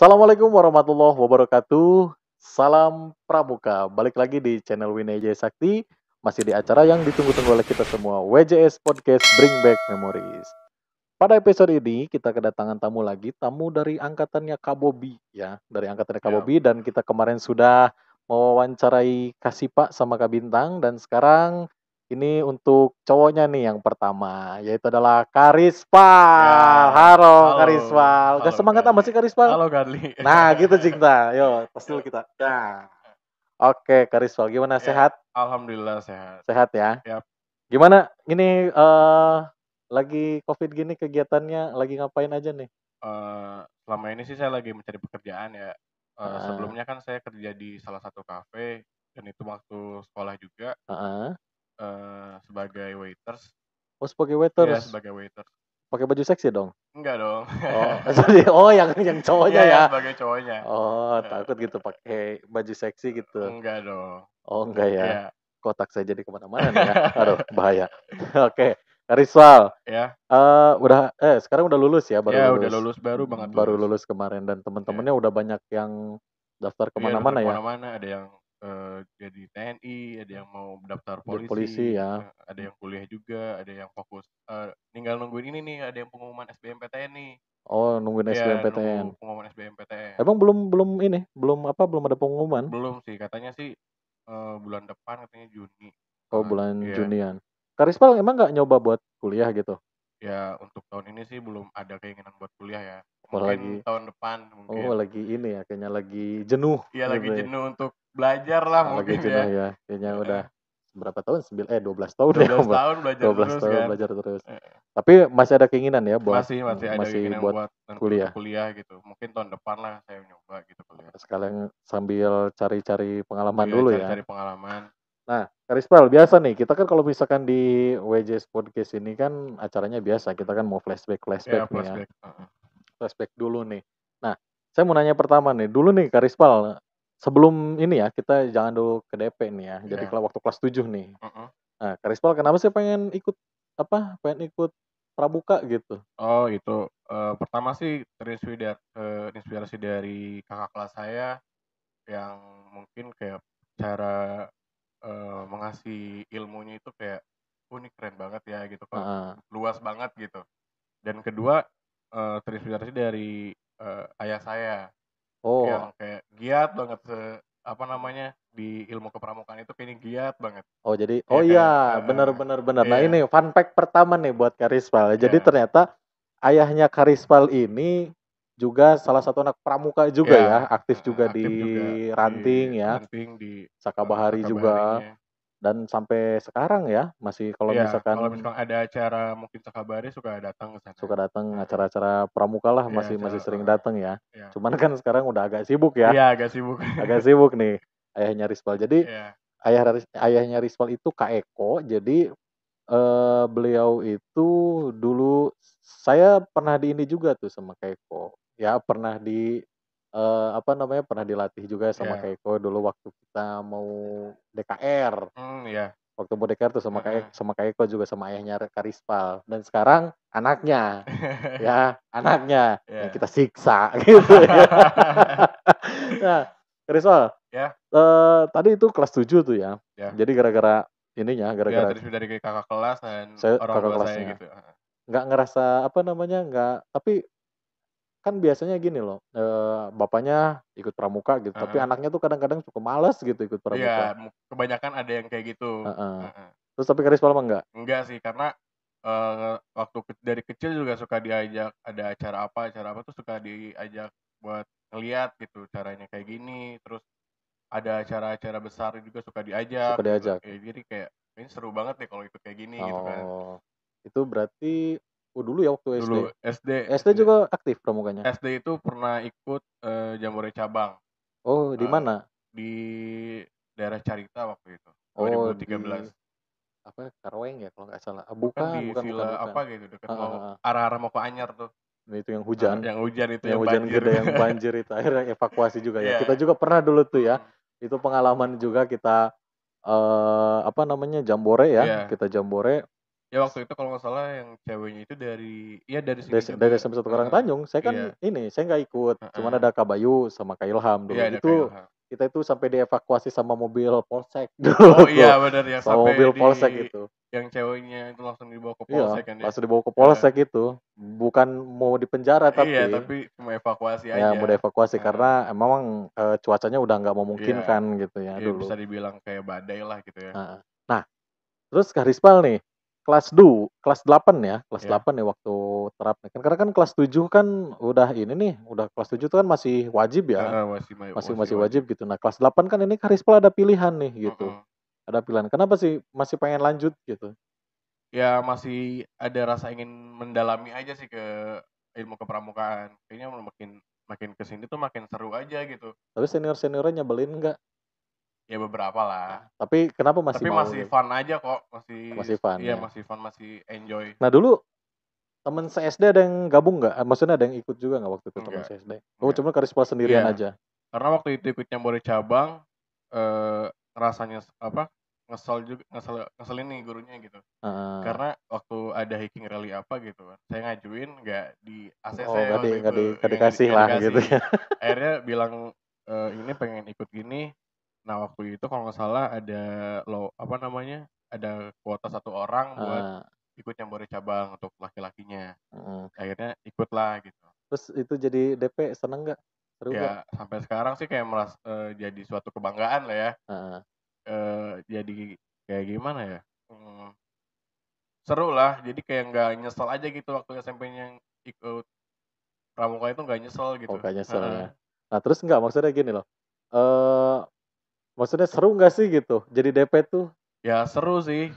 Assalamualaikum warahmatullahi wabarakatuh. Salam Pramuka. Balik lagi di channel Winnie Jaya Sakti. Masih di acara yang ditunggu-tunggu oleh kita semua. WJS Podcast Bring Back Memories. Pada episode ini kita kedatangan tamu lagi. Tamu dari angkatannya Kak Bobi ya. Dari angkatannya Kak Ya, Bobi. Dan kita kemarin sudah mewawancarai Kasipa sama Kak Bintang. Dan sekarang ini untuk cowoknya nih yang pertama. Yaitu adalah Karispal. ya, Halo halo, Karispal. Gak halo semangat Gadli, amat sih Karispal? halo Gadli. Nah, gitu Cinta. Yo, tos dulu kita. Nah, oke, Kariswal, gimana? Ya, Sehat? alhamdulillah sehat. Sehat ya. Ya, Gimana? Ini lagi COVID gini kegiatannya lagi ngapain aja nih? selama ini sih saya lagi mencari pekerjaan ya. Heeh, Sebelumnya kan saya kerja di salah satu kafe dan itu waktu sekolah juga heeh. sebagai waiters. Oh, sebagai Ya, waiters. sebagai waiter. Pakai baju seksi dong? Enggak dong. Oh, sorry. Oh, yang cowoknya Iya, ya. sebagai cowoknya. Oh, Eh, takut gitu pakai baju seksi gitu. enggak dong. Oh, enggak ya. Iya. Kotak saya jadi kemana-mana nih ya. Aduh, bahaya. Oke, Kariswal. Ya, Sekarang udah lulus ya, baru ya udah lulus. lulus, baru banget Baru lulus. lulus kemarin dan Ya. teman-temannya udah banyak yang daftar Iya, daftar kemana-mana ya. kemana-mana, ada yang jadi TNI, ada yang mau daftar Jadi polisi polisi, ya. ada yang kuliah juga, ada yang fokus tinggal nungguin ini nih, ada yang pengumuman SBMPTN nih. Oh, nungguin Iya, SBMPTN. nunggu pengumuman SBMPTN. Emang belum ada pengumuman? Belum sih, katanya sih bulan depan, katanya Juni. Oh, bulan Iya, Junian. Karispal emang nggak nyoba buat kuliah gitu? ya untuk tahun ini sih belum ada keinginan buat kuliah ya. Oh Mungkin lagi, tahun depan oh mungkin. lagi ini ya, kayaknya lagi jenuh Iya, gitu lagi ya. jenuh untuk belajar lah Lagi mungkin ya. jenuh ya, kayaknya udah Heeh. berapa tahun? 12 tahun ya, 12 tahun belajar 12 terus tahun kan. belajar terus. Tapi masih ada keinginan ya buat Masih masih ada masih keinginan buat buat untuk kuliah. kuliah gitu. Mungkin tahun depan lah saya nyoba gitu kuliah. Sekalian sambil cari-cari pengalaman Iya, dulu ya. cari-cari pengalaman. Nah, Karispal, biasa nih, kita kan kalau misalkan di WJS Podcast ini kan acaranya biasa, kita kan mau Ya, flashback nih ya, flashback. Heeh. flashback dulu nih. Nah, saya mau nanya pertama nih, dulu nih Karispal, sebelum ini ya, kita jangan dulu ke DP nih ya, jadi Iya. kalau waktu kelas 7 nih. Heeh. Nah, Karispal kenapa sih pengen ikut, pengen ikut pramuka gitu? Oh, itu pertama sih terinspirasi dari kakak kelas saya yang mungkin kayak cara mengasih ilmunya itu kayak, "Oh, ini keren banget ya," gitu kalau Heeh. luas banget gitu. Dan kedua, terinspirasi dari ayah saya. Yang Oh, kayak giat banget apa namanya, di ilmu kepramukaan itu kayaknya giat banget. oh jadi, oh Ya kayak iya, benar benar benar. Nah iya, ini fun fact pertama nih buat Karispal. Jadi iya, ternyata ayahnya Karispal ini juga salah satu anak pramuka juga ya, iya, aktif juga di aktif juga di ranting ya, ranting, di Sakabahari juga, Sakabaharinya. dan sampai sekarang ya masih kalau Iya, kalau misalkan misalkan ada acara mungkin Sakabahari suka datang ke sana. suka datang Heeh, acara-acara pramuka lah iya masih acara masih sering datang ya. iya. Cuman kan sekarang udah agak sibuk ya, Iya, agak sibuk. agak sibuk nih ayahnya Rispal. Jadi Iya, ayahnya Rispal itu Kak Eko. Jadi beliau itu dulu saya pernah di ini juga tuh sama Keiko. Ya pernah di, pernah dilatih juga sama iya. Keiko dulu waktu kita mau DKR. Iya. Waktu mau DKR tuh Heeh. sama Keiko juga sama ayahnya Karispal. Dan sekarang anaknya, ya anaknya yang Iya. kita siksa gitu ya. Nah, Karispal, Ya, tadi itu kelas 7 tuh ya. ya. Jadi gara-gara ininya, Ya, gara-gara terinspirasi dari kakak kelas dan saya orang kakak tua saya kelasnya. gitu, heeh. Nggak ngerasa, nggak tapi kan biasanya gini loh, bapaknya ikut pramuka gitu, tapi Heeh. anaknya tuh kadang-kadang suka males gitu ikut pramuka. Iya, kebanyakan ada yang kayak gitu, Heeh. heeh. Terus tapi Karisma mah enggak? Enggak sih, karena, waktu dari kecil juga suka diajak ada acara apa tuh suka diajak buat ngeliat gitu caranya kayak gini, terus ada acara-acara besar juga suka Suka diajak gitu. diajak? Ya jadi kayak, kayaknya seru banget deh kalau ikut kayak gini gitu kan. Oh, itu berarti dulu ya waktu SD? Dulu SD SD SD juga aktif pramukanya? SD itu pernah ikut, Jambore cabang, Oh, di eee, mana? di daerah Carita waktu itu, Oh, 2013. Karaweng ya kalau nggak salah? Bukan Bukan di bukan bukan villa bukan. apa gitu, deket Heeh mau heeh. arah-arah mau ke Anyar tuh. Nah, itu yang hujan. Yang hujan itu, Yang yang hujan banjir gede, itu. yang banjir itu, akhirnya evakuasi juga ya. Kita Iya, juga pernah dulu tuh ya, mhm, itu pengalaman juga kita, jambore ya, iya, kita jambore, Ya waktu itu kalau nggak salah yang ceweknya itu dari sini Dari juga. SMP 1 Heeh. Karangtanjung. Saya kan Iya, saya nggak ikut, cuman heeh. ada Kak Bayu sama Kak Ilham Iya dulu. ada Kak Itu Ilham. kita itu sampai dievakuasi sama mobil polsek Oh dulu tuh, iya bener yang sama sampai mobil di polsek itu. yang ceweknya itu langsung dibawa ke Iya, polsek kan ya? langsung dibawa ke Heeh. polsek itu. Bukan mau dipenjara Iya, tapi tapi cuma evakuasi ya aja. mau dievakuasi Heeh. karena memang cuacanya udah nggak Iya, memungkinkan gitu ya ya bisa dulu. dibilang kayak badai lah gitu ya. Heeh. Nah, terus Kak Rispal nih, kelas 8 ya, kelas Ya, 8 ya waktu terapnya. Kan karena kan kelas 7 kan udah ini nih, udah kelas 7 tuh kan masih wajib ya, heeh, masih masih masih wajib. wajib gitu. Nah, kelas 8 kan ini Kak Rispal ada pilihan nih gitu. Heeh. Ada pilihan. Kenapa sih masih pengen lanjut gitu? Ya masih ada rasa ingin mendalami aja sih ke ilmu kepramukaan. Kayaknya makin makin ke sini tuh makin seru aja gitu. Tapi senior-seniornya nyebelin nggak? Ya beberapa lah. Tapi kenapa masih Tapi mau masih gitu? fun aja kok, Masih fun iya ya. masih fun, masih enjoy. Nah, dulu temen se-SD ada yang gabung nggak? Maksudnya ada yang ikut juga nggak waktu itu temen Enggak, se-SD? Oh, enggak. cuma Kak Rispal sendirian Iya, aja. karena waktu itu ikut nyambori cabang, rasanya apa, ngeselin nih gurunya gitu. Heeh. Karena waktu ada hiking rally apa gitu kan, saya ngajuin nggak di ACC Oh, nggak di waktu nggak itu, di nggak dikasih nggak lah gitu dikasih. ya. Akhirnya bilang, ini pengen ikut gini. Nah waktu itu kalau nggak salah ada apa namanya, ada kuota 1 orang buat Heeh, ikut nyambori cabang untuk laki-lakinya. mhm. Akhirnya ikutlah gitu. Terus itu jadi DP seneng nggak? Seru nggak? Ya sampai sekarang sih kayak jadi suatu kebanggaan lah ya, Heeh, jadi kayak gimana ya, seru lah, jadi kayak nggak nyesel aja gitu waktu SMP-nya ikut pramuka itu nggak nyesel oh gitu. nggak nyesel Heeh. ya. Nah terus nggak, maksudnya gini loh, eee, maksudnya seru nggak sih gitu jadi DP tuh Ya seru sih,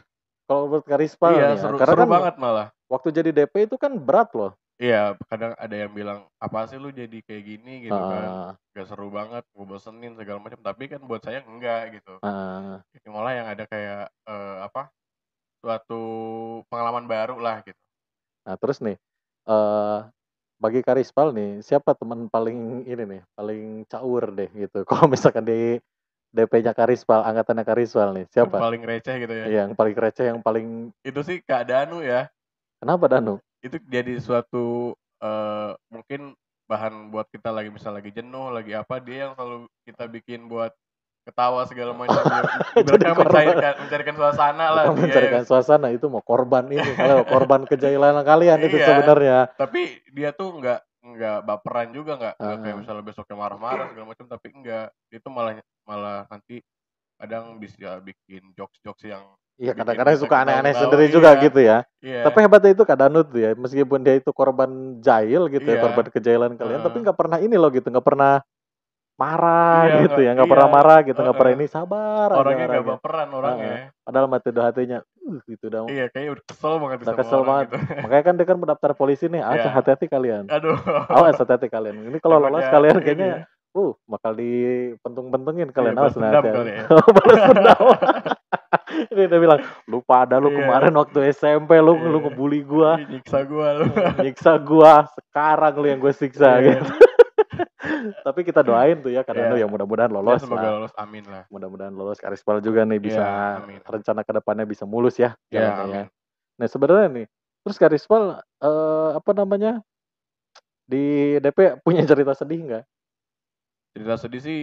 kalau menurut Kak Rispal iya nih ya? seru Karena seru kan banget malah. waktu jadi DP itu kan berat loh. Iya, kadang ada yang bilang, "Apaan sih lu jadi kayak gini?" Gitu kan, Heeh, "Nggak seru banget, ngebosenin," segala macam, tapi kan buat saya enggak gitu. heeh. Itu malah yang ada kayak, apa, suatu pengalaman baru lah gitu. Nah terus nih, eee, bagi Kak Rispal nih, siapa teman paling ini nih, paling caur deh gitu kalau misalkan di DP-nya Kak Rispal, angkatannya Kak Rispal nih, Yang siapa? paling receh gitu ya. Iya, yang paling receh, yang paling Itu sih Kak Danu ya. kenapa Danu? Itu jadi suatu, mungkin bahan buat kita misal lagi jenuh, lagi apa, dia yang selalu kita bikin buat ketawa segala macam. Ya Jadi ibaratnya korban, mencarikan suasana lah bukan dia yang mencarikan suasana, itu mau korban ini, kalau korban kejailan kalian itu iya, sebenarnya. tapi dia tuh nggak baperan juga, nggak kayak Heeh. misalnya besoknya marah-marah segala macam, tapi enggak. Dia tuh malah malah nanti kadang bisa bikin jokes-jokes yang Iya, bikin kadang-kadang kita suka aneh-aneh ketawa-ketawa sendiri juga iya, gitu ya. Tapi iya, hebatnya itu Kak Danut tuh ya, meskipun dia itu korban jahil gitu ya, korban iya, kejailan kalian, tapi heeh, nggak pernah ini loh gitu, nggak pernah marah iya, gitu nggak ya, nggak iya, pernah marah gitu, nggak heeh. pernah ini, sabar aja Orangnya nggak orangnya. baperan orangnya. Heeh. Padahal mati udah hatinya, gitu dah, Iya, kayaknya udah kesel banget udah sama kesel orang banget. gitu. Makanya kan dia kan mendaftar polisi nih, awas Iya, hati-hati kalian. aduh, Awas hati-hati kalian. Ini kalau lolos takutnya kalian ini ya, kayaknya, bakal dipentung-pentungin iya kalian, awas balas nih dendam hati-hati. kali ya. Balas dendam. Ini dia bilang, "Lu pada lu Iya, kemarin waktu SMP lu iya, ngebully gua, ih nyiksa gua lu. nyiksa gua, sekarang lu yang gue siksa," gitu. Iya, Tapi kita doain tuh ya Kak Danu iya, ya mudah-mudahan ya lolos semoga lah. lolos, amin lah. Mudah-mudahan lolos, Kak Rispal juga nih Iya, bisa amin. rencana ke depannya bisa mulus ya Iya, jalannya ya. amin. Nah sebenarnya nih, terus Kak Rispal, apa namanya, di DP punya cerita sedih nggak? Cerita sedih sih,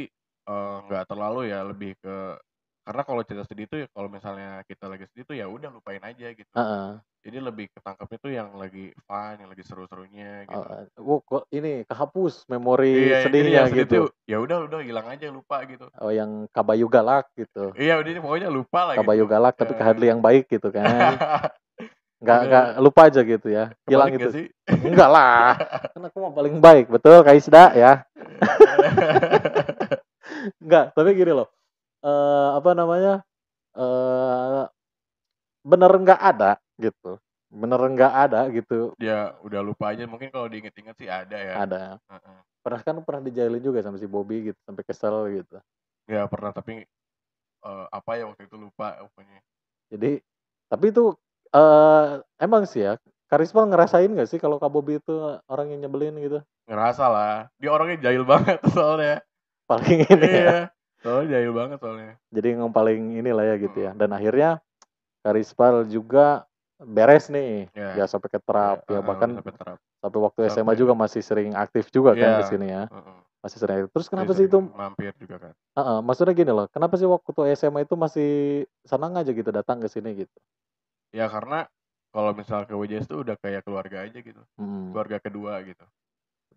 nggak terlalu ya, lebih ke karena kalau cerita sedih tuh ya kalau misalnya kita lagi sedih tuh ya udah lupain aja gitu. Heeh. Jadi lebih ketangkepnya tuh yang lagi fun, yang lagi seru-serunya gitu. Heeh. Oh kok ini kehapus memori Iya, jadi sedihnya yang sedih tuh gitu? ya udah hilang aja, lupa gitu. Oh yang Kabayu Galak gitu? Iya udah pokoknya lupa lah gitu. Kabayu Galak tapi ke Heeh. Hadli yang baik gitu kan? Nggak Aduh, lupa aja gitu ya, hilang kebalik itu? gak sih? Enggak lah, kan aku mah paling baik, betul Kak Isda ya? Enggak, tapi gini loh, apa namanya, eee, bener nggak ada gitu, bener nggak ada gitu, Ya udah lupa aja, mungkin kalau diinget-inget sih ada ya. ada. Heeh. Pernah dijailin juga sama si Bobby gitu, sampai kesel gitu. Ya pernah tapi, apa ya waktu itu lupa pokoknya. Jadi tapi itu, emang sih ya, Kak Rismal ngerasain nggak sih kalau Kak Bobby itu orang yang nyebelin gitu? Ngerasa lah, dia orangnya jahil banget soalnya. Paling ini ya, Iya, soalnya jahil banget soalnya. jadi yang paling inilah ya gitu ya, Mhm. dan akhirnya Kak Rispal juga, beres nih, Ya, ya sampai ke Terap ya, udah bahkan sampai Terap. sampai waktu SMA Sampai juga masih sering aktif juga kan ke iya, sini ya, heeh. masih sering aktif. Terus Jadi kenapa sih sering itu mampir juga kan. heeh, maksudnya gini loh, kenapa sih waktu SMA itu masih senang aja gitu datang ke sini gitu? Ya karena kalau misal ke WJS tuh udah kayak keluarga aja gitu. Mhm. Keluarga kedua gitu.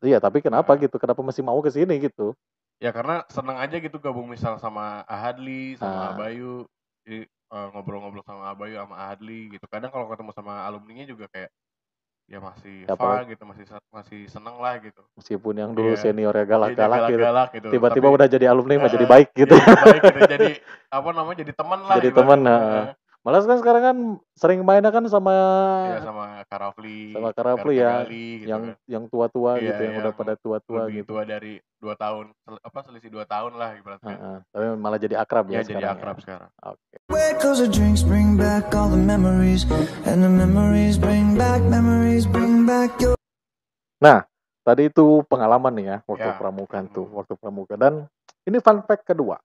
Iya, tapi kenapa Heeh. gitu? Kenapa masih mau ke sini gitu? Ya karena seneng aja gitu gabung misal sama Ahadli, sama Nah, Abayu. Jadi ngobrol-ngobrol sama Abayu sama Ahadli gitu. Kadang kalau ketemu sama alumninya juga kayak ya masih ya fun apalagi gitu, masih seneng lah gitu. meskipun yang dulu Iya, seniornya dia galak-galak gitu, galak-galak gitu. tiba-tiba Tapi udah jadi alumni mah jadi heeh, baik gitu jadi ya. jadi baik gitu. Jadi apa namanya? Jadi teman lah Jadi teman, ibaratnya. heeh. Heeh. Malah kan sekarang kan sering mainnya kan sama Iya sama Kak Rafli, Kak Rafli Kak ya, Gali gitu kan. yang tua-tua Iya, gitu, yang udah yang pada tua-tua lebih gitu. tua dari 2 tahun, selisih 2 tahun lah ibaratnya. Heeh, tapi malah jadi akrab Ya ya jadi sekarang ya. akrab sekarang. Oke. Cause the drinks bring back all the memories, and the memories bring back your. Nah, tadi itu pengalaman nih ya waktu Ya, pramuka tuh, waktu pramuka dan ini fun fact kedua.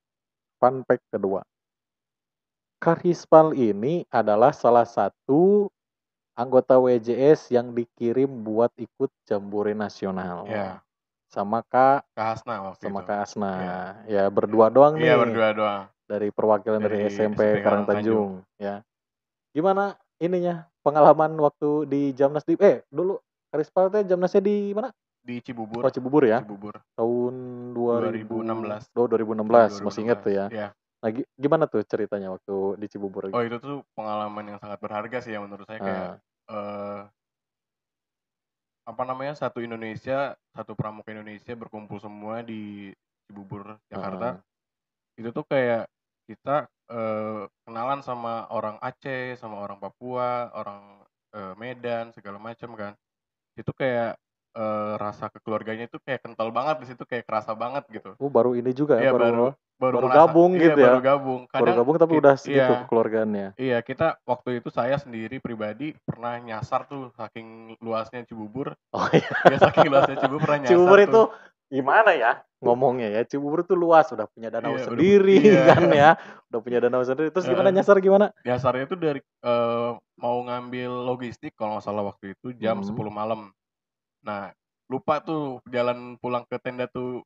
Karismal ini adalah salah satu anggota WJS yang dikirim buat ikut jambore nasional ya, sama Kak Kak Hasna waktu sama itu. Kak Asna. Iya, Ya iya. berdua doang Iya nih berdua doang dari perwakilan dari dari SMP SMP Karangtanjung. Karangtanjung ya. Gimana ininya pengalaman waktu di Jamnas dulu Karismal teh Jamnasnya di mana? Di Cibubur, Oh Cibubur ya. Cibubur Tahun 2000 2016, oh tahun 2016 masih inget 2016. tuh ya. Ya. Nah, gimana tuh ceritanya waktu di Cibubur? Oh itu tuh pengalaman yang sangat berharga sih ya menurut saya kayak Nah, eh apa namanya satu pramuka Indonesia berkumpul semua di Cibubur, Jakarta. heeh. Itu tuh kayak kita kenalan sama orang Aceh, sama orang Papua, orang Medan segala macam kan. Itu kayak rasa kekeluarganya itu kayak kental banget di situ, kayak kerasa banget gitu. Oh, baru ini juga ya, Iya baru baru baru merasa, gabung iya gitu baru ya. gabung. Baru Kadang gabung tapi udah segitu iya, kekeluargaannya. iya kita waktu itu saya sendiri pribadi pernah nyasar tuh saking luasnya Cibubur. Oh iya. Ya saking luasnya Cibubur pernah Cibubur nyasar itu tuh. gimana ya ngomongnya ya? Cibubur itu luas, udah punya danau Iya sendiri iya. kan ya. Udah punya danau sendiri. Terus gimana Heeh. nyasar gimana? Nyasarnya tuh dari mau ngambil logistik kalau nggak salah waktu itu jam Mhm. 10 malam. Nah, lupa tuh jalan pulang ke tenda tuh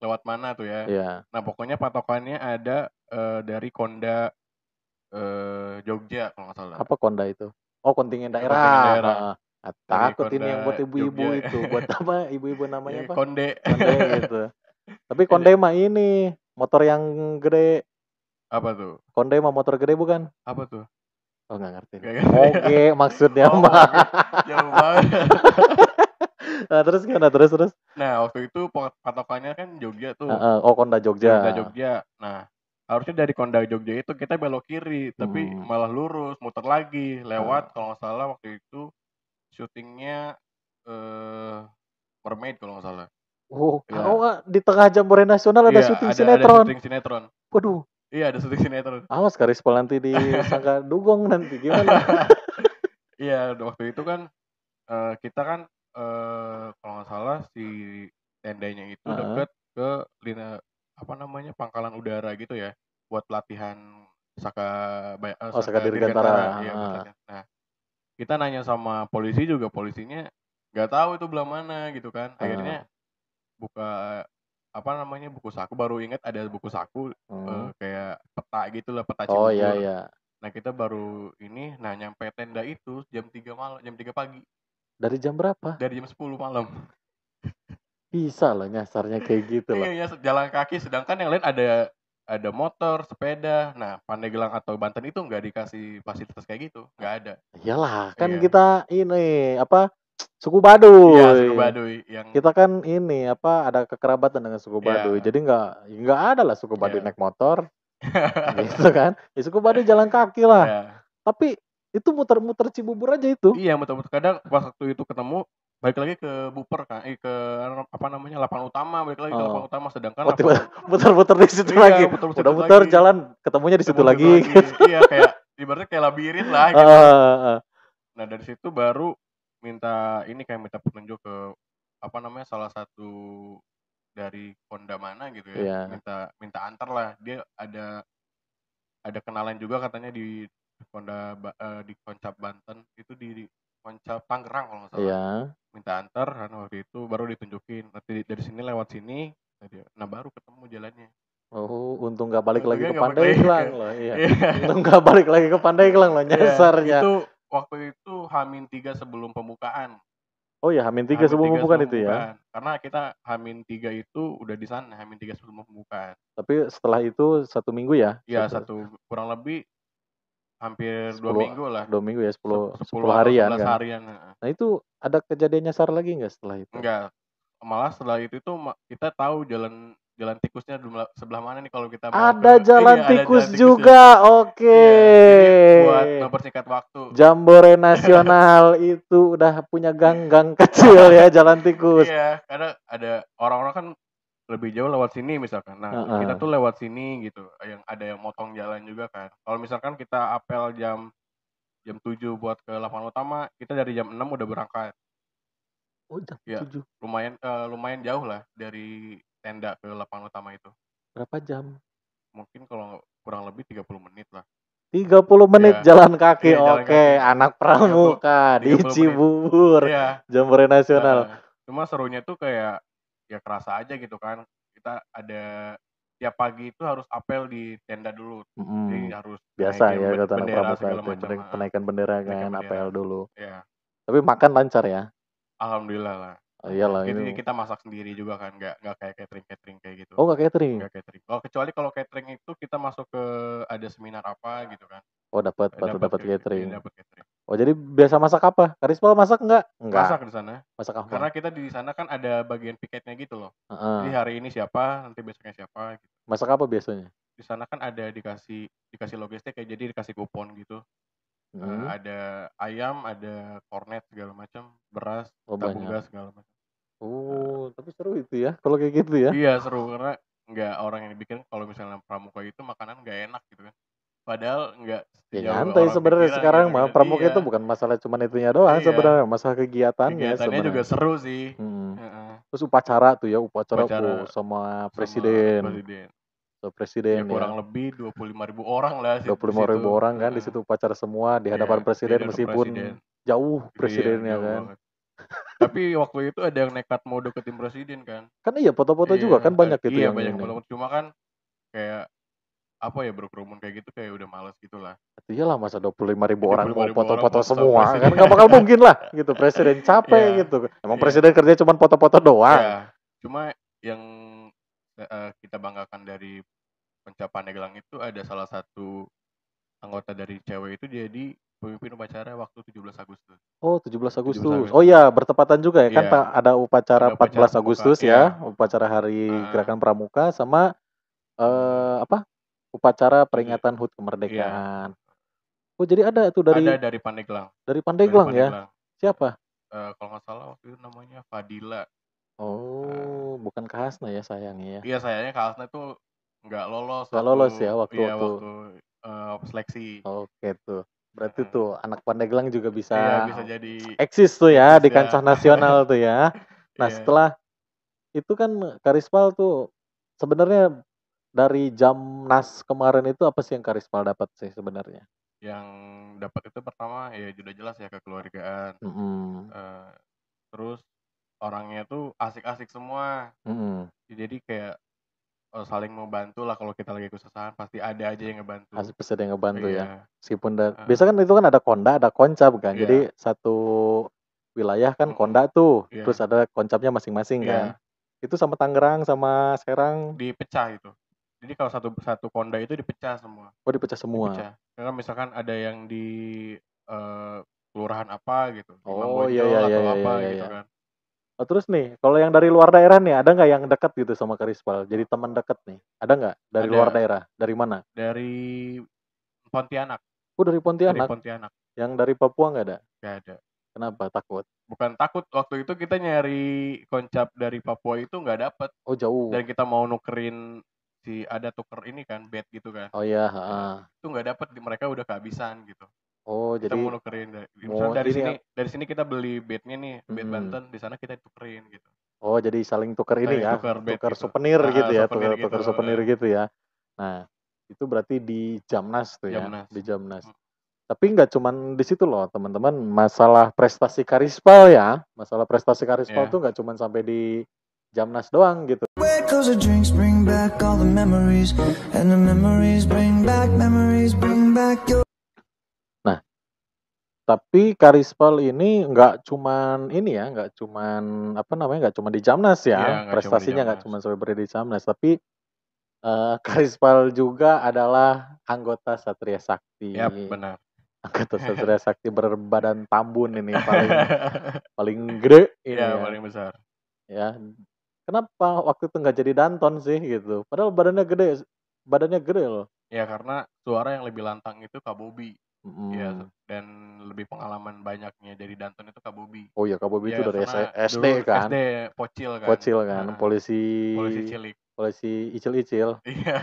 lewat mana tuh ya. Iya. Nah, pokoknya patokannya ada dari Konda Jogja kalau nggak salah. Apa Konda itu? Oh, kontingen Kontingen daerah, daerah heeh. Ah, dari takut ini yang buat Konda ibu-ibu Jogja. itu, buat apa ibu-ibu namanya apa? Konde. Konde gitu. Tapi Ini Konde mah ini, motor yang gede. apa tuh? Konde mah motor gede bukan? Apa tuh? Oh, nggak ngerti nih. Gak ngerti. Moge maksudnya Oh, mah. oke. Jauh banget. Nah, terus gimana? Terus? Nah, waktu itu patokannya kan Jogja tuh. Heeh. Oh, Konda Jogja. Konda Jogja. Nah, harusnya dari Konda Jogja itu kita belok kiri, tapi Mhm. malah lurus, muter lagi, Heeh. lewat kalau nggak salah waktu itu syutingnya eh Mermaid kalau nggak salah. Oh, Iya, di tengah Jambore Nasional ada iya syuting ada sinetron. syuting sinetron. Waduh, Iya ada syuting sinetron. awas Karisma nanti disangka dugong nanti gimana? Iya waktu itu kan kita kan kalau nggak salah si tendanya itu Heeh. deket ke apa namanya pangkalan udara gitu ya, buat pelatihan Oh, Saka Saka Dirgantara. Dirgantara, iya buat Heeh. latihan. Nah kita nanya sama polisi juga, polisinya nggak tahu itu belah mana gitu kan. Heeh. Akhirnya buka apa namanya buku saku, baru inget ada buku saku Mhm. kayak peta gitu lah, peta Oh, iya Cibubur. iya. Nah kita baru nah nyampe tenda itu jam 3 pagi, Dari jam berapa? dari jam 10 malam. Bisa loh nyasarnya kayak gitu Iya loh. ya jalan kaki, sedangkan yang lain ada motor, sepeda. Nah Pandeglang atau Banten itu nggak dikasih fasilitas kayak gitu, nggak ada. Iyalah, kan Iya, kita ini apa suku iya suku Baduy. Baduy yang Kita kan ini apa ada kekerabatan dengan suku Baduy. ya Jadi nggak ada lah suku Baduy ya naik motor gitu kan. Ya, suku Baduy jalan kaki lah. ya Tapi itu muter-muter Cibubur aja itu. iya muter-muter. Kadang pas waktu itu ketemu balik lagi ke Buper kan, ke apa namanya lapangan utama, balik lagi ke Oh, lapangan utama, sedangkan oh tiba lapangan muter-muter di situ iya lagi. muter-muter Udah situ muter lagi, jalan ketemunya di situ ketemu situ lagi. lagi. Iya kayak ibaratnya kayak labirin lah gitu. Heeh. Nah dari situ baru minta petunjuk ke apa namanya salah satu dari Honda mana gitu ya, Iya. minta minta antar lah, dia ada kenalan juga katanya di di Koncap Banten, itu di Koncap Tangerang kalau nggak salah. Iya. Minta antar kan waktu itu, baru ditunjukin. Nanti dari sini lewat sini, nah baru ketemu jalannya. Oh, untung nggak balik lagi Untungnya ke nggak balik lagi Pandeglang ke- loh, iya. Iya. Untung nggak balik lagi ke Pandeglang loh, Iya, nyasarnya. itu waktu itu H-3 sebelum pembukaan. Oh ya, H-3 sebelum pembukaan itu ya. Karena kita H-3 itu udah di sana, H-3 sebelum pembukaan. Tapi setelah itu 1 minggu ya? Ya, kurang lebih hampir 2 minggu lah. 2 minggu ya, 10 10 harian atau 11 kan. harian. Nah itu ada kejadian nyasar lagi nggak setelah itu? Enggak. Malah setelah itu tuh kita tahu jalan tikusnya sebelah mana nih kalau kita mau Ada jalan ada tikus jalan juga, oke. Iya, jadi buat mempersingkat waktu. Jambore nasional itu udah punya gang-gang kecil ya, jalan tikus. Iya, karena ada orang-orang kan lebih jauh lewat sini misalkan. Nah, kita tuh lewat sini gitu. Yang ada yang motong jalan juga kan. Kalau misalkan kita apel jam 7 buat ke lapangan utama, kita dari jam 6 udah berangkat. Oh, jam Ya, 7. lumayan jauh lah dari tenda ke lapangan utama itu. Berapa jam? Mungkin kalau kurang lebih 30 menit lah. 30 menit Ya. jalan kaki, Iya, jalan oke. kaki. Anak pramuka 30 di menit. Cibubur, Iya. Jambore nasional. Cuma serunya tuh kayak ya kerasa aja gitu kan. Kita ada tiap pagi itu harus apel di tenda dulu. Jadi harus biasa naikin ya kata anak bendera pramuka segala itu, macam. penaikan bendera kan, bendera. apel dulu. Iya. Tapi makan lancar ya? Alhamdulillah lah. Oh, iyalah Jadi ini. kita masak sendiri juga kan, nggak kayak catering kayak gitu. Oh, nggak catering? Nggak catering. Kecuali kalau catering itu kita masuk ke ada seminar apa gitu kan. Oh, dapat catering. Dapat catering. Oh, jadi biasa masak apa? Karisma masak nggak? Enggak. Masak di sana. Masak apa? Karena kita di sana kan ada bagian piketnya gitu loh. Jadi hari ini siapa, nanti besoknya siapa gitu. Masak apa biasanya? Di sana kan ada dikasih logistik kayak jadi dikasih kupon gitu. Ada ayam, ada kornet segala macam, beras, tabung gas segala macam. Oh, tapi seru itu ya kalau kayak gitu ya. Iya, seru karena nggak orang yang bikin kalau misalnya pramuka itu makanan nggak enak gitu kan. Padahal nggak Ya sejauh nyantai orang sebenarnya pikiran sekarang gitu mah kan. pramuka Iya. itu bukan masalah cuma itunya doang Iya. sebenarnya, masalah kegiatannya Kegiatannya juga sebenarnya. seru sih. Terus upacara tuh ya, upacara sama presiden. So, presiden ya kurang lebih 25.000 orang lah 25.000 orang kan di situ upacara semua di hadapan presiden meskipun jauh presidennya jauh kan. banget. Tapi waktu itu ada yang nekat mau deketin presiden kan. Kan iya foto-foto juga kan banyak gitu iya, yang banyak ini. foto. Cuma kan kayak apa ya berkerumun kayak gitu kayak udah males gitu lah. Iyalah masa 25.000 orang mau 25.000 foto-foto orang semua presiden. kan nggak bakal mungkin lah gitu, presiden capek gitu. Emang presiden kerja cuma foto-foto doang. Iya. Cuma yang kita banggakan dari Koncap Pandeglang itu ada salah satu anggota dari cewek itu jadi pemimpin upacara waktu 17 Agustus. Oh, 17 Agustus. Oh iya, bertepatan juga ya kan ada upacara 14 Agustus ya, upacara Hari Gerakan Pramuka sama upacara peringatan HUT kemerdekaan. Oh, jadi ada tuh dari Pandeglang. Dari Pandeglang ya. Siapa? Kalau nggak salah waktu itu namanya Fadila. Oh, bukan Kak Hasna ya sayangnya ya. Iya, sayangnya Kak Hasna tuh nggak lolos. Nggak lolos ya waktu seleksi. Oke tuh. Berarti tuh anak Pandeglang juga bisa jadi eksis tuh ya di kancah nasional tuh ya. Nah, setelah itu kan Karispal tuh sebenarnya dari Jamnas kemarin itu apa sih yang Karispal dapat sih sebenarnya? Yang dapat itu pertama ya sudah jelas ya kekeluargaan. Terus orangnya tuh asik-asik semua. Jadi kayak saling membantu lah kalau kita lagi kesusahan pasti ada aja yang ngebantu. Pasti ada yang ngebantu ya. Meskipun biasa kan itu kan ada konda, ada koncap kan. Jadi satu wilayah kan konda tuh, terus ada koncapnya masing-masing kan. Itu sama Tangerang sama Serang dipecah itu. Jadi kalau satu konda itu dipecah semua. Oh, dipecah semua. Karena misalkan ada yang di kelurahan apa gitu. Oh iya gitu kan. Oh, terus nih, kalau yang dari luar daerah nih, ada nggak yang dekat gitu sama Karispal? Jadi teman dekat nih, ada nggak dari luar daerah? Dari mana? Dari Pontianak. Oh, dari Pontianak? Dari Pontianak. Yang dari Papua nggak ada? Nggak ada. Kenapa? Takut? Bukan takut, waktu itu kita nyari koncap dari Papua itu nggak dapet. Oh, jauh. Dan kita mau nukerin ada tuker ini kan, bed gitu kan. Oh iya, itu nggak dapet, mereka udah kehabisan gitu. Oh, kita jadi mau nukerin misalnya dari sini kita beli bednya nih, bed Banten, di sana kita tukerin gitu. Oh, jadi saling tuker ini ya, tukar gitu. souvenir gitu ya, tukar souvenir gitu ya. Nah, itu berarti di Jamnas tuh ya, di Jamnas. Tapi nggak cuman di situ loh, teman-teman. Masalah prestasi Karispal ya, masalah prestasi Karispal Ya. tuh nggak cuman sampai di Jamnas doang gitu. Wait, 'cause the drinks bring back all the memories, and the memories bring back your. Tapi Karispal ini nggak cuman ini ya, nggak cuman apa namanya, nggak cuma di Jamnas Iya, ya, nggak cuma di prestasinya nggak Jamnas. cuma sampai berada di Jamnas, tapi Karispal juga adalah anggota Satria Sakti. Yap, benar. Anggota Satria Sakti berbadan tambun ini paling gede ini Iya, ya. paling besar. Ya, kenapa waktu itu nggak jadi Danton sih gitu? Padahal badannya gede loh. Ya karena suara yang lebih lantang itu Kak Bobi. Ya, Mm. dan lebih pengalaman banyaknya jadi Danton itu Kak Bobi. Oh iya, Kak Bobi itu Ya dari karena SD dulu kan, SD Pocil kan. Pocil kan, Heeh. polisi Polisi cilik. icil-icil. Iya.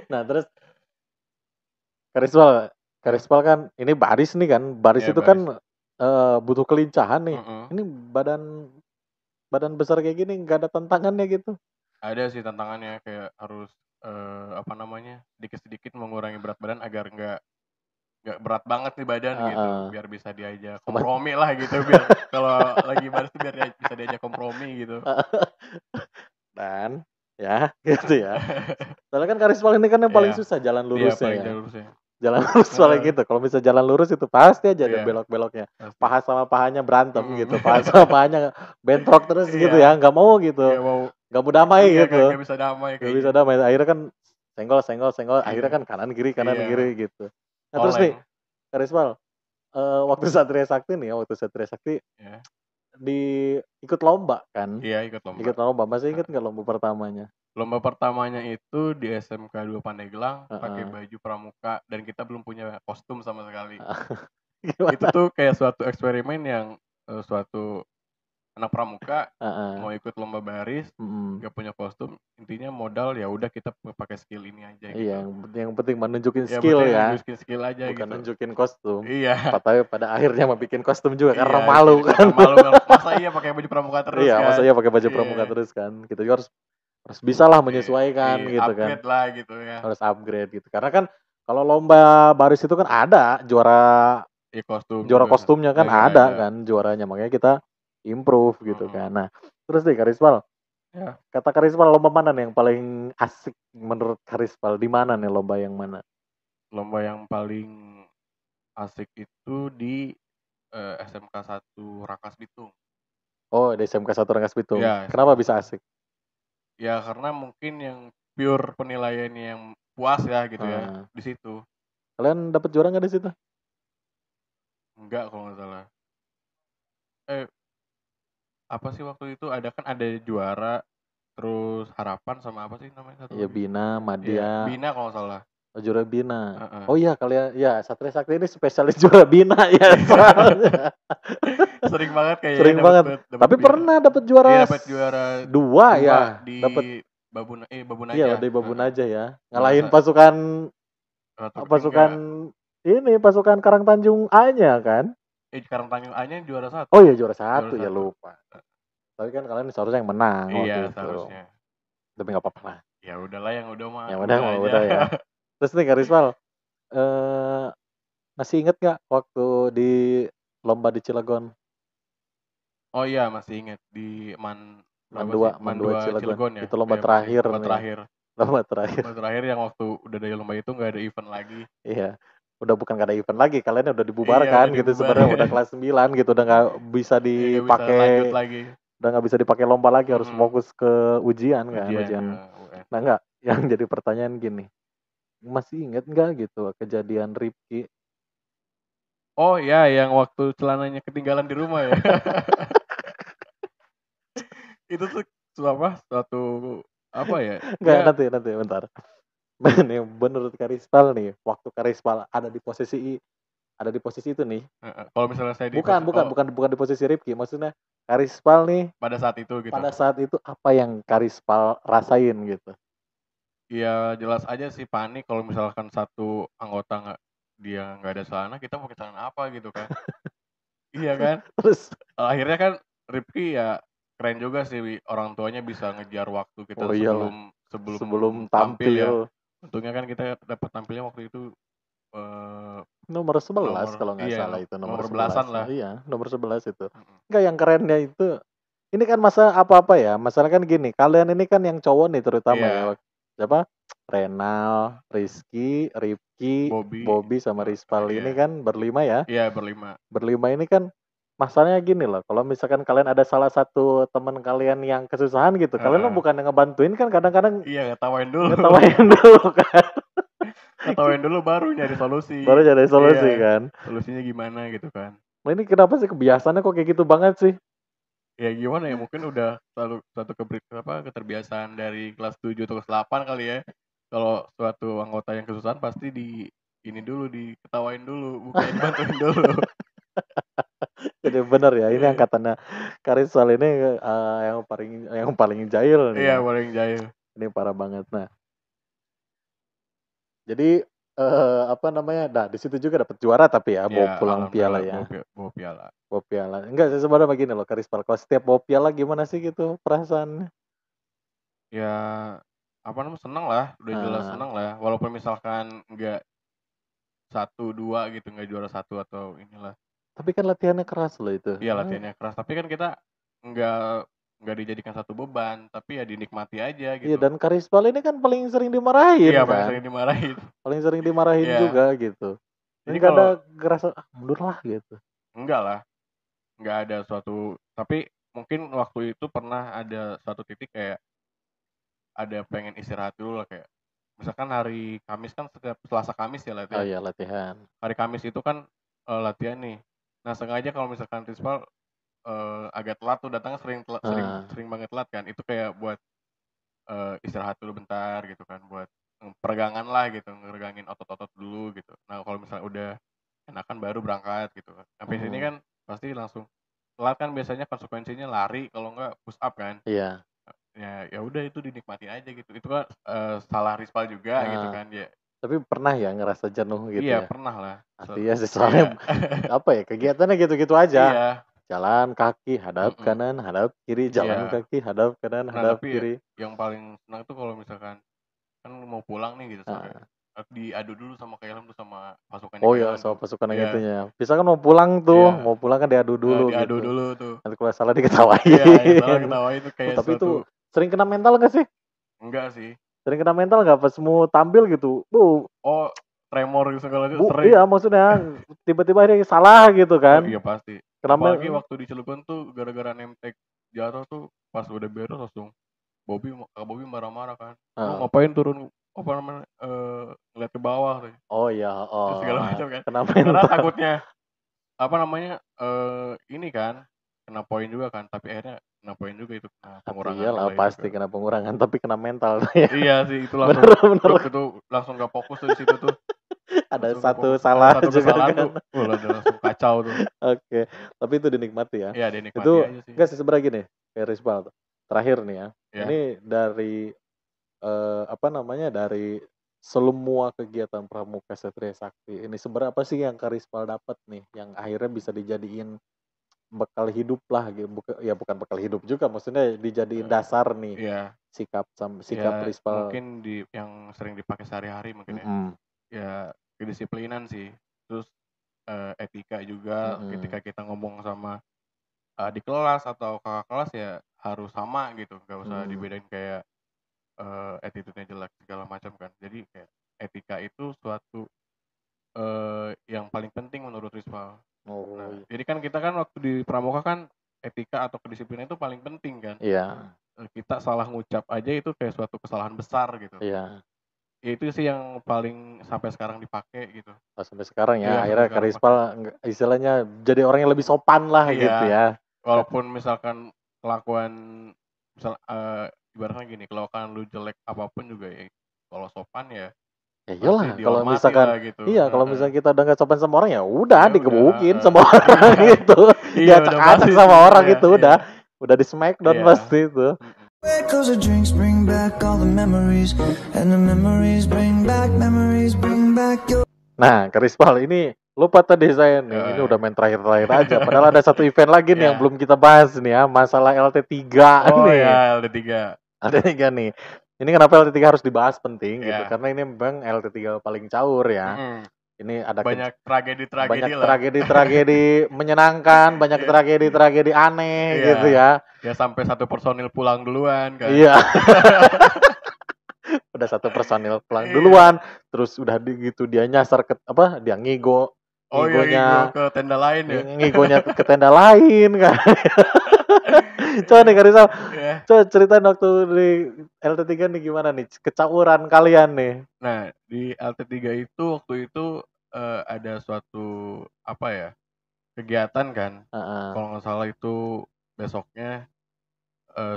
Nah terus Karispal kan ini baris nih kan, baris Ya, itu baris. kan butuh kelincahan nih. Mm-mm. Ini badan besar kayak gini nggak ada tantangannya gitu. Ada sih tantangannya kayak harus apa namanya sedikit-sedikit mengurangi berat badan agar nggak berat banget nih badan gitu, biar bisa diajak Sama- kompromi lah gitu, biar kalau lagi baris tuh biar bisa diajak kompromi gitu. Dan ya gitu ya. Soalnya kan Karispal ini kan yang paling Iya. susah jalan Iya, lurusnya paling ya. jalur lurusnya. Jalan lurus soalnya gitu. Kalau bisa jalan lurus itu pasti aja ada Iya. belok-beloknya. Pasti. Paha sama pahanya berantem Mm. gitu. Paha sama pahanya bentrok terus gitu Iya. ya. Nggak mau gitu. Nggak mau. Nggak mau damai Iya, gitu. nggak bisa damai Nggak kayak bisa gitu. damai. Akhirnya kan senggol. Iya. Akhirnya kan kanan kiri Iya. gitu. Nah terus nih, Oleng. Karispal, waktu Satria Sakti nih ya, Ya. ikut lomba kan? Iya, ikut lomba. Ikut lomba. Masih inget nggak lomba pertamanya? Lomba pertamanya itu di SMK 2 Pandeglang, pakai Heeh. baju pramuka dan kita belum punya kostum sama sekali. Gimana? Itu tuh kayak suatu eksperimen yang suatu anak pramuka Heeh. mau ikut lomba baris, Mm-mm. nggak punya kostum, intinya modal ya udah kita pakai skill ini aja gitu. Iya, yang penting menunjukin Ya skill penting ya, nunjukin skill aja bukan gitu. nunjukin kostum. Iya. Tapi pada akhirnya mau bikin kostum juga karena Iya, malu jadi kan. karena malu kan. Masa iya pakai baju pramuka terus Iya, kan. masa iya pakai baju Iya. pramuka terus kan. Kita juga harus bisa lah menyesuaikan Iya, gitu kan. upgrade lah gitu ya. Harus upgrade gitu. Karena kan kalau lomba baris itu kan ada juara Iya, kostum juara juga. kostumnya kan Iya, ada kan juaranya, makanya kita improve gitu kan. Nah, terus deh Karispal. Ya. Kata Karispal, lomba mana nih yang paling asik menurut Karispal? Di mana nih lomba yang mana? Lomba yang paling asik itu di SMK 1 Rangkas Bitung. Oh, di SMK 1 Rangkas Bitung. Ya, Kenapa bisa asik? Ya karena mungkin yang pure penilaiannya yang puas ya gitu ya di situ. Kalian dapat juara nggak di situ? Enggak kalau nggak salah. Apa sih waktu itu ada juara, terus harapan sama apa sih namanya satu Iya, lagi? Bina, Iya, Madia. Bina kalau nggak salah. Oh, juara Bina. Heeh. Oh iya, kalian ya Satria Sakti ini spesialis juara Bina ya soalnya. Sering banget kayaknya. Sering banget. Tapi Bina. pernah dapat juara. Iya, dapat juara dua ya. Di Dapat Babun aja. iya, di Babun aja ya. Juara Ngalahin Enggak. pasukan Karangtanjung A-nya kan? Karangtanjung A-nya juara 1. Oh iya, juara 1 ya, Juara 1. lupa. Tapi kan kalian seharusnya yang menang waktu Iya, itu. seharusnya. Tapi nggak apa-apa lah. Ya udahlah yang udah mah. Yang udah ya. Terus nih Karispal, masih inget nggak waktu di lomba di Cilegon? Oh iya, masih inget di Man 2 Cilegon. ya. Itu lomba Iya, terakhir lomba nih. terakhir. Lomba terakhir. Lomba terakhir yang waktu udah dari lomba itu nggak ada event lagi. Iya. Udah bukan gak ada event lagi, kalian udah dibubarkan Iya, gitu sebenarnya, udah kelas 9 gitu, udah nggak bisa dipakai, lanjut lagi. udah nggak bisa dipakai lomba lagi, harus fokus ke ujian kan, ujian. Nah nggak, yang jadi pertanyaan gini, masih inget nggak gitu kejadian Ripki? Oh ya, yang waktu celananya ketinggalan di rumah ya. Itu tuh suatu apa ya? Nggak, nanti bentar. Nih, menurut Karispal nih, waktu Karispal ada di posisi itu nih. Kalau misalnya saya bukan di posisi Ripki, maksudnya Karispal nih pada saat itu gitu. pada saat itu apa yang Karispal rasain gitu? Ya jelas aja sih panik kalau misalkan satu anggota nggak ada celana, kita mau ke celana apa gitu kan. Iya kan? Terus akhirnya kan Ripki ya keren juga sih, orang tuanya bisa ngejar waktu kita sebelum tampil ya. Untungnya kan kita dapat tampilnya waktu itu Nomor 11 nomor kalau nggak iya salah itu nomor nomor 11. belasan lah. Iya, nomor 11 itu. Mm-mm. Enggak, yang kerennya itu ini kan masa apa-apa ya, masalah kan gini, kalian ini kan yang cowok nih terutama ya, Iya, siapa? Renal, Rizky, Rifki, Bobby, Bobby sama Rispal ini iya kan berlima ya. iya berlima. Berlima ini kan masalahnya gini loh, kalau misalkan kalian ada salah satu teman kalian yang kesusahan gitu, kalian tuh Heeh. bukan ngebantuin kan kadang-kadang Iya ngetawain dulu. ngetawain dulu kan. Ngetawain dulu baru nyari solusi. Baru jadi solusi Iya, kan. solusinya gimana gitu kan. Nah ini kenapa sih kebiasaannya kok kayak gitu banget sih? Ya gimana ya, mungkin udah satu keterbiasaan dari kelas 7 atau kelas 8 kali ya. Kalau suatu anggota yang kesusahan pasti ini dulu diketawain dulu, bukannya dibantuin dulu. Jadi bener ya, ini Iya. angkatannya Karisal ini yang paling jahil nih Iya, ya. paling jahil. Ini parah banget. Nah, jadi apa namanya? Nah, di situ juga dapat juara tapi ya, bawa Ya, pulang piala alhamdulillah ya. bawa piala. Bawa piala. Enggak sih sebenarnya begini loh, Karispal. Kalau setiap bawa piala gimana sih gitu perasaannya? Ya, apa namanya, seneng lah, udah jelas Nah, seneng lah. Walaupun misalkan nggak 1-2 gitu, nggak juara 1 atau inilah. tapi kan latihannya keras loh itu. Iya latihannya keras, tapi kan kita nggak nggak dijadikan satu beban, tapi ya dinikmati aja Iya, gitu. dan Karispal ini kan paling sering dimarahin Iya, paling kan. sering dimarahin. Paling sering dimarahin Iya. juga gitu. Dan Jadi nggak ada kalau gerasa mundur lah gitu. enggak lah, nggak ada suatu, tapi mungkin waktu itu pernah ada suatu titik kayak ada pengen istirahat dulu lah, kayak misalkan hari Kamis kan setiap Selasa Kamis ya Oh latihan. iya, latihan. Hari Kamis itu kan latihan nih. Nah sengaja kalau misalkan Rispal agak telat tuh datangnya sering banget telat kan. Itu kayak buat istirahat dulu bentar gitu kan, buat peregangan lah gitu, ngeregangin otot-otot dulu gitu. Nah kalau misalnya udah enakan baru berangkat gitu kan. Sampai sini kan pasti langsung telat kan, biasanya konsekuensinya lari kalau enggak push up kan. Iya. Ya udah itu dinikmati aja gitu. Itu kan salah Rispal juga gitu Nah, kan ya. tapi pernah ya ngerasa jenuh gitu Iya ya? pernah lah. Pasti ya sih, Iya. soalnya apa ya, kegiatannya gitu-gitu aja. Iya. Jalan kaki, hadap Mm-mm. kanan, hadap kiri, jalan Iya. kaki, hadap kanan, Nah hadap tapi kiri. yang paling senang tuh kalau misalkan kan mau pulang nih gitu sore, diadu dulu sama Kailem tuh sama pasukannya Oh ya, Kailem sama tuh. pasukan yang Iya. itunya. Bisa kan mau pulang tuh, Iya. mau pulang kan diadu dulu Diadu gitu. dulu tuh. Nanti kalau salah diketawain. Iya, yang salah ketawain tuh kayak Tapi itu suatu, sering kena mental nggak sih? enggak sih. Sering kena mental nggak pas mau tampil gitu? Oh, tremor gitu segala itu sering. Iya maksudnya tiba-tiba ini salah gitu Oh kan? iya pasti. Kena Apalagi waktu di Cilegon tuh gara-gara nemtek jatuh tuh, pas udah beres langsung Kak Bobby marah-marah kan. Lu ngapain turun apa namanya ngeliat ke bawah tuh. Oh iya, Terus segala macam kan. kena Karena mental. takutnya apa namanya ini kan kena poin juga kan, tapi akhirnya kena poin juga itu, pengurangan Iyalah nilai pasti juga. kena pengurangan, tapi kena mental ya. Iya sih, itu langsung Bener-bener. blok itu, langsung gak fokus tuh di situ tuh. Ada Langsung gak satu fokus. salah Ada satu juga kesalahan kan. tuh, udah langsung kacau tuh. Oke, tapi itu dinikmati ya. Iya, dinikmati Itu aja sih. enggak sih sebenarnya gini, kayak Rizbal tuh. Terakhir nih ya. Ya. Ini dari apa namanya, dari semua kegiatan Pramuka Satria Sakti. Ini sebenarnya apa sih yang Kak Rizpal dapat nih, yang akhirnya bisa dijadiin bekal hidup lah gitu. Ya bukan bekal hidup juga, maksudnya dijadiin dasar nih. Iya. Sikap Ya, Rizpal. mungkin yang sering dipakai sehari-hari mungkin ya. Ya, kedisiplinan sih. Terus etika juga, ketika kita ngomong sama di kelas atau kakak kelas ya harus sama gitu, nggak usah dibedain kayak attitude-nya jelek segala macam kan. Jadi kayak etika itu suatu yang paling penting menurut Rizpal. Nah, jadi kan kita kan waktu di Pramuka kan etika atau kedisiplinan itu paling penting kan. Iya. Kita salah ngucap aja itu kayak suatu kesalahan besar gitu. Iya. Ya itu sih yang paling sampai sekarang dipakai gitu. Oh, sampai sekarang ya, Iya, akhirnya Kak Rizpal istilahnya jadi orang yang lebih sopan lah Iya. gitu ya. Walaupun misalkan kelakuan ibaratnya gini, kelakuan lu jelek apapun juga ya kalau sopan ya iyalah, pasti kalau dihormati misalkan lah gitu. iya, kalau misalkan kita udah nggak sopan sama orang ya udah Ya digebukin udah, sama orang gitu. Iya, udah Diacak-acak pasti sama sih, orang iya, gitu, iya. udah di smackdown Iya. pasti itu. Cause the drinks bring back all the memories, and the memories bring back your. Nah, Kak Rizpal ini lupa tadi saya nih, ini udah main terakhir-terakhir aja. Padahal ada satu event lagi nih yang belum kita bahas nih ya, masalah LT3 Oh nih. ya, LT3. LT3 nih. Ini kenapa LT3 harus dibahas penting gitu, Iya. karena ini memang LT3 paling caur ya. Ini ada banyak tragedi-tragedi banyak lah. tragedi-tragedi menyenangkan, banyak Iya. tragedi-tragedi aneh Iya. gitu ya. Ya sampai satu personil pulang duluan kan. Iya. Udah satu personil pulang Iya. duluan, terus udah gitu dia nyasar ke apa? Dia ngigo, Oh iya, ngigo ngigonya ke tenda lain ya. ngigonya ke tenda lain kan. Coba nih Kak Rizal, Iya. coba ceritain waktu di LT3 nih gimana nih kecauran kalian nih. Nah, di LT3 itu waktu itu ada suatu apa ya? Kegiatan kan. Heeh. Kalau nggak salah itu besoknya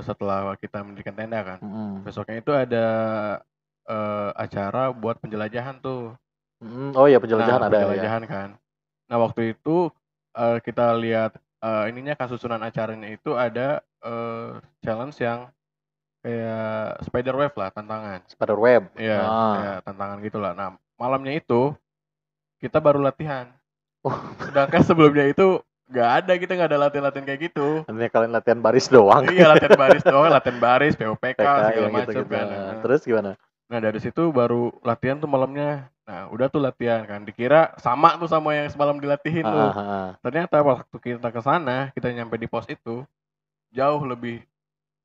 setelah kita mendirikan tenda kan. Mm-mm. Besoknya itu ada acara buat penjelajahan tuh. Oh iya Nah, penjelajahan ada ya. penjelajahan kan. Nah, waktu itu kita lihat ininya kasusunan acaranya itu ada challenge yang kayak spider web lah, tantangan. Spider web. Iya, ya tantangan gitulah. Nah, malamnya itu kita baru latihan. Oh. Sedangkan sebelumnya itu kita nggak ada latihan-latihan kayak gitu. Nanti kalian latihan baris doang. Iya, latihan baris doang, latihan baris, POPK PK segala ya macam gitu-gitu. kan. Terus gimana? Nah, dari situ baru latihan tuh malamnya. Nah, udah tuh latihan kan. Dikira sama tuh sama yang semalam dilatihin tuh. Ternyata waktu kita ke sana, kita nyampe di pos itu jauh lebih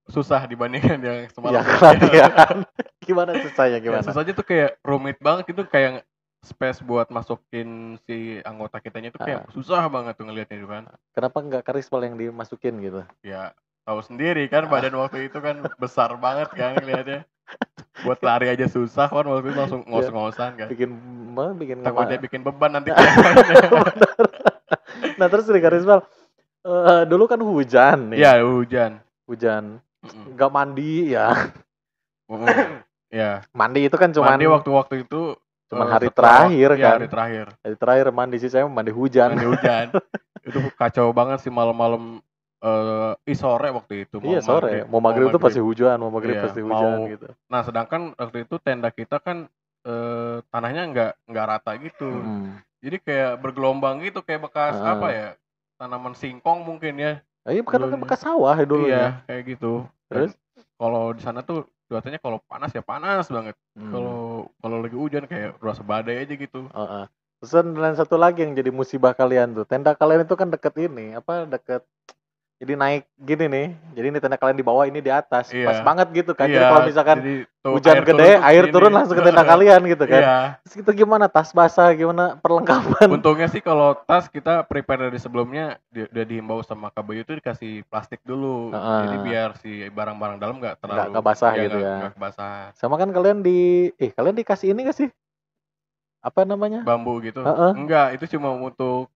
susah dibandingkan yang semalam. Ya latihan. Gimana susahnya Ya, gimana? susahnya tuh kayak rumit banget gitu, kayak space buat masukin si anggota kitanya tuh kayak susah banget tuh ngeliatnya itu kan. Kenapa nggak Karismal yang dimasukin gitu? Ya, tahu sendiri kan badan waktu itu kan besar banget kan ngeliatnya. Buat lari aja susah kan waktu itu langsung ngos-ngosan kan. Bikin Takutnya bikin beban nanti. Nah terus nih Karismal, dulu kan hujan nih. Iya, hujan. Nggak mandi ya. Ya. Mandi itu kan cuman mandi waktu itu cuman hari terakhir ya, kan. hari terakhir. Hari terakhir mandi sih saya mandi hujan. Mandi hujan. Itu kacau banget sih malam-malam sore waktu itu. Iya sore. Mau maghrib itu pasti hujan, mau maghrib pasti hujan gitu. Nah, sedangkan waktu itu tenda kita kan tanahnya nggak rata gitu. Jadi kayak bergelombang gitu, kayak bekas apa ya? Tanaman singkong mungkin ya. Iya kan bekas sawah ya dulu ya. Iya, kayak gitu. Terus kalau di sana tuh cuacanya kalau panas ya panas banget. Kalau lagi hujan kayak rasa badai aja gitu. Terus dan satu lagi yang jadi musibah kalian tuh, tenda kalian itu kan deket ini, deket jadi naik gini nih. Jadi ini tenda kalian di bawah, ini di atas. Iya. Pas banget gitu kan. Iya, jadi kalau misalkan hujan gede, air turun langsung ke tenda kalian gitu kan. Iya. Terus itu gimana? Tas basah, gimana perlengkapan? Untungnya sih kalau tas kita prepare dari sebelumnya udah dihimbau sama KBU itu dikasih plastik dulu. Jadi biar si barang-barang dalam nggak terlalu basah gitu ya. Nggak kebasahan. Sama kan kalian kalian dikasih ini nggak sih? Apa namanya? Bambu gitu. Enggak, itu cuma untuk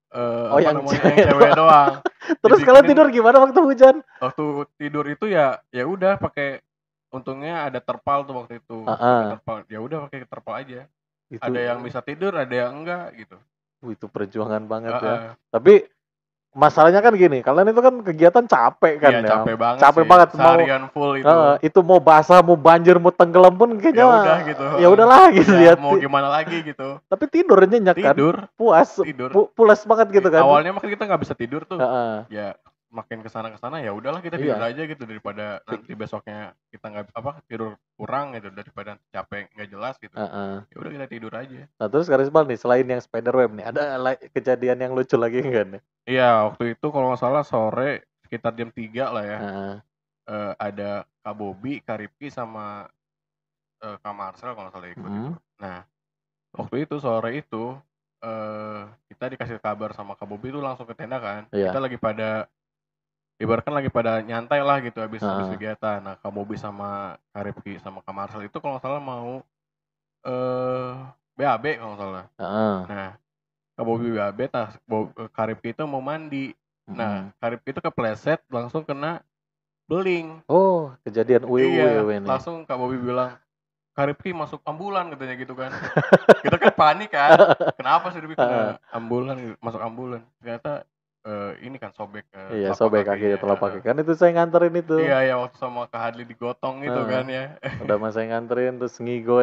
yang cewek doang. Terus kalian tidur gimana waktu hujan? Waktu tidur itu ya udah pakai, untungnya ada terpal tuh waktu itu. Terpal. Ya udah pakai terpal aja. Itu, ada yang bisa tidur, ada yang enggak gitu. Itu perjuangan banget ya. Tapi masalahnya kan gini, kalian itu kan kegiatan capek kan ya. Capek banget. Capek banget seharian full itu. Itu mau basah, mau banjir, mau tenggelam pun kayaknya ya udah gitu. Ya udahlah gitu ya. Mau gimana lagi gitu. Tapi tidur nyenyak kan. Puas. Pulas banget gitu kan. Awalnya makin kita nggak bisa tidur tuh. Ya makin kesana ya udahlah kita tidur aja gitu, daripada nanti besoknya kita nggak tidur kurang gitu, daripada capek nggak jelas gitu. Ya udah kita tidur aja. Nah terus Karismal nih, selain yang spider web nih, ada kejadian yang lucu lagi nggak nih? Iya, waktu itu kalau nggak salah sore sekitar jam 3 lah ya. Ada Kak Bobi, Kak Ripki sama Kak Marcel kalau nggak salah ikut. Nah waktu itu sore itu kita dikasih kabar sama Kak Bobi itu langsung ke tenda kan. Kita ibaratkan lagi pada nyantai lah gitu habis kegiatan. Nah, Kak Bobi sama Kak Ripki sama Kak Marcel itu kalau nggak salah mau BAB kalau nggak salah. Nah, Kak Bobi BAB, Kak Ripki itu mau mandi. Nah, Kak Ripki itu kepleset langsung kena beling. Oh, kejadian nih. Langsung Kak Bobi bilang, Kak Ripki masuk ambulan katanya gitu kan. Kita kan panik kan. Kenapa sih Ripki kena ambulan, masuk ambulan? Ternyata ini kan sobek sobek kaki telapak kaki. Kan itu saya nganterin itu. Iya, waktu sama Kak Hadli digotong itu kan ya. Udah mas saya nganterin terus ngigo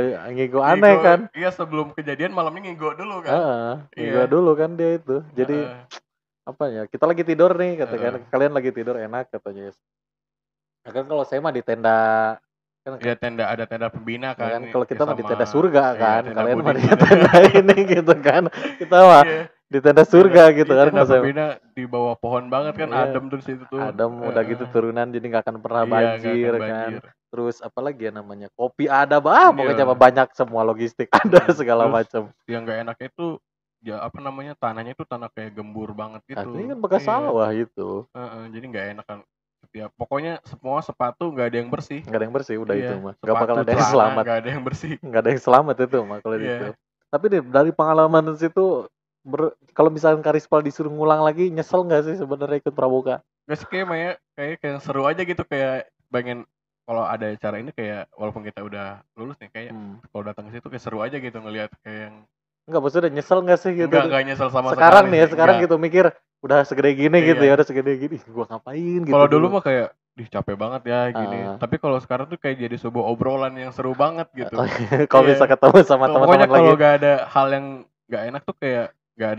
aneh kan. Iya, sebelum kejadian malamnya ngigo dulu kan. Ngigo dulu kan dia itu. Jadi apa ya, kita lagi tidur nih katanya, kalian lagi tidur enak katanya. Nah, kan kalau saya mah di tenda Kan Ya ada tenda pembina ya kan kan. kalau kita ya mah di sama- tenda surga iya, kan, tenda kalian mah di Budingin. tenda ini gitu kan. Kita mah Iya. di tenda surga gitu Iya, kan. tenda Kalau saya pembina di bawah pohon banget kan, Iya. adem tuh situ tuh. adem udah gitu Heeh. turunan jadi nggak akan pernah Iya, nggak akan banjir kan. banjir. Terus apalagi ya namanya kopi ada bah, pokoknya Iya. mah banyak semua logistik ada segala Terus macam. yang nggak enaknya itu ya apa namanya, tanahnya itu tanah kayak gembur banget gitu. Ini kan bekas Iya. sawah itu, Heeh, jadi nggak enak kan. Ya, pokoknya semua sepatu nggak ada yang bersih. nggak ada yang bersih udah itu Iya, mah, nggak bakal sepatu, ada yang celana selamat, nggak ada yang bersih. nggak ada yang selamat itu mah kalau Iya. itu. Tapi nih dari pengalaman situ, kalau misalkan Karispal disuruh ngulang lagi, nyesel nggak sih sebenarnya ikut pramuka? Nggak sih, kayak seru aja gitu, kayak pengen kalau ada acara ini kayak walaupun kita udah lulus nih kayak kalau datang ke situ kayak seru aja gitu ngelihat kayak yang Enggak, maksudnya nyesel nggak sih gitu? enggak nyesel sama Sekarang sekali nih ya, sih, sekarang enggak. gitu mikir udah segede gini gitu Iya. ya, udah segede gini, gua ngapain gitu. Kalau dulu mah kayak capek banget ya gini. Ah. Tapi kalau sekarang tuh kayak jadi sebuah obrolan yang seru banget gitu. Kalau Iya. bisa ketemu sama Pokoknya teman-teman lagi. kalau gak ada hal yang gak enak tuh kayak gak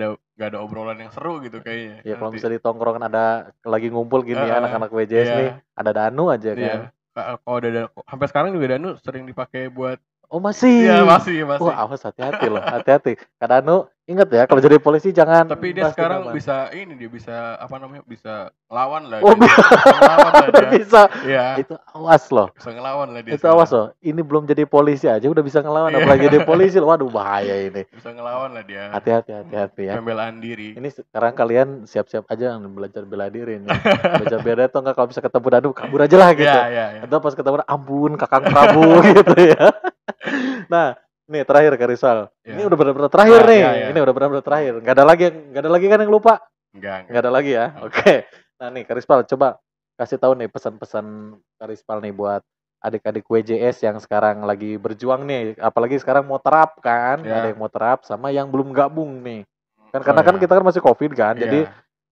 ada obrolan yang seru gitu kayaknya. Ya kalau Nanti. bisa di tongkrongan ada lagi ngumpul gini ya anak-anak WJS iya. nih, ada Danu aja Iya. kan. Kalau ada sampai sekarang juga Danu sering dipakai buat Oh masih. Iya, masih. Wah, awas hati-hati loh, hati-hati. Kak Danu, ingat ya kalau jadi polisi jangan. Tapi dia bahas sekarang dendaman. dia bisa apa namanya? Bisa ngelawan lah. Oh, dia. Bisa ngelawan lah udah dia. bisa. Iya. Itu awas loh. Bisa ngelawan lah dia. Itu awas loh. Ini belum jadi polisi aja udah bisa ngelawan, Iya. apalagi jadi polisi. Waduh bahaya ini. Bisa ngelawan lah dia. Hati-hati ya. Pembelaan diri. Ini sekarang kalian siap-siap aja belajar bela diri nih. Belajar bela diri atau enggak kalau bisa ketemu Danu kabur aja lah gitu. Iya. Atau pas ketemu ampun Kakang Prabu gitu ya. Nah, nih terakhir Kak Rizal. Ya. Ini udah benar-benar terakhir nih. Ya. Ini udah benar-benar terakhir. Enggak ada lagi kan yang lupa? Enggak. Enggak ada lagi ya. Oke. Nah, nih Kak Rizal coba kasih tahu nih pesan-pesan Kak Rizal nih buat adik-adik WJS yang sekarang lagi berjuang nih, apalagi sekarang mau terap kan, Ya. ada yang mau terap sama yang belum gabung nih. Kan karena kan kita kan masih Covid kan, jadi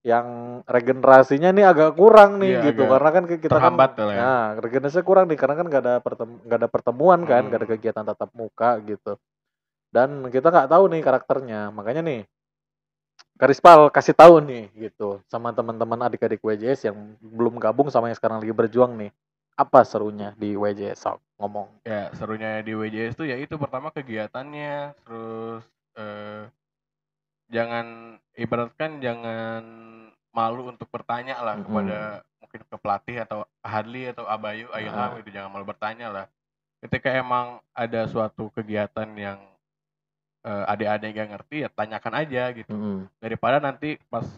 yang regenerasinya nih agak kurang nih Iya, gitu, agak karena kan kita terhambat kan, lah ya. nah regenerasinya kurang nih karena kan nggak ada pertemuan kan, nggak ada Hmm. kegiatan tatap muka gitu, dan kita nggak tahu nih karakternya, makanya nih Karispal kasih tahu nih gitu sama teman-teman adik-adik WJS yang belum gabung sama yang sekarang lagi berjuang nih, apa serunya di WJS? Sok ngomong. Ya, serunya di WJS tuh ya itu pertama kegiatannya, terus jangan malu untuk bertanya lah kepada mungkin ke pelatih atau Hadli atau Abayu, Ilham itu jangan malu bertanya lah. Ketika emang ada suatu kegiatan yang adik-adik gak ngerti ya tanyakan aja gitu. Daripada nanti pas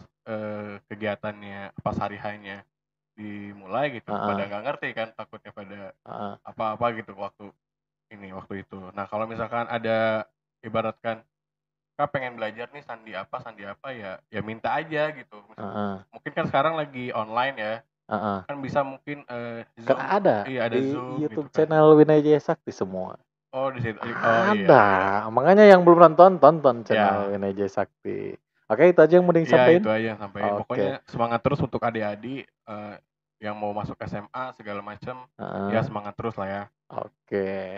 kegiatannya pas hari hanya dimulai gitu pada nggak ngerti kan, takutnya pada apa-apa gitu waktu itu. Nah kalau misalkan ada ibaratkan Kak pengen belajar nih sandi apa ya minta aja gitu. Mungkin kan sekarang lagi online ya. Kan bisa mungkin Zoom. Kan ada, ada di Zoom YouTube gitu kan. channel Winajaya Sakti semua. Oh di situ. Ada. Iya. Makanya yang belum tonton channel Winajaya Sakti. Oke, itu aja yang mau disampaikan. Iya, itu aja yang sampaikan. Pokoknya semangat terus untuk adik-adik yang mau masuk SMA segala macam. Ya semangat terus lah ya.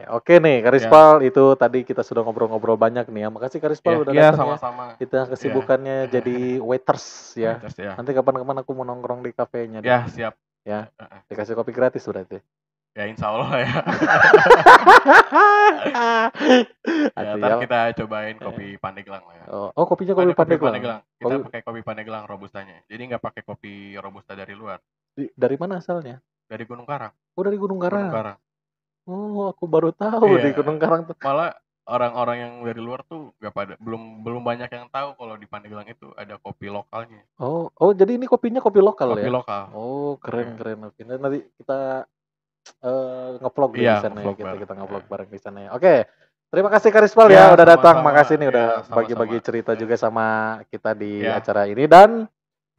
Oke nih Karispal, itu tadi kita sudah ngobrol-ngobrol banyak nih ya. Makasih Karispal udah datang sama-sama. ya. Kita kesibukannya jadi waiters ya. Waiters, ya. Nanti kapan-kapan aku mau nongkrong di kafenya. Ya, siap. Ya. Dikasih kopi gratis berarti. Ya insya Allah ya. Ntar kita cobain kopi Pandeglang lah ya. Oh kopinya kopi Pandeglang. Kita pakai kopi Pandeglang robustanya. Jadi nggak pakai kopi robusta dari luar. Dari mana asalnya? Dari Gunung Karang. Oh dari Gunung Karang. Oh aku baru tahu di Iya. Gunung Karang tuh. Malah orang-orang yang dari luar tuh nggak pada belum banyak yang tahu kalau di Pandeglang itu ada kopi lokalnya. Oh jadi ini kopinya kopi lokal ya? Kopi lokal. Oh keren. Oke, nanti kita nge-vlog di sana ya, kita nge-vlog bareng di sana ya. Oke. Terima kasih Karispal ya udah datang. Makasih nih udah bagi-bagi cerita juga sama kita di acara ini, dan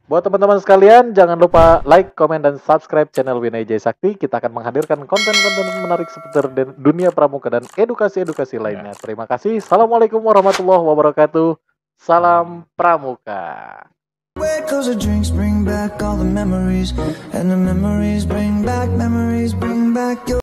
buat teman-teman sekalian jangan lupa like, komen dan subscribe channel Winajaya Sakti. Kita akan menghadirkan konten-konten menarik seputar dunia pramuka dan edukasi-edukasi lainnya. Terima kasih. Assalamualaikum warahmatullahi wabarakatuh. Salam pramuka. Cause the drinks bring back all the memories, and the memories bring back your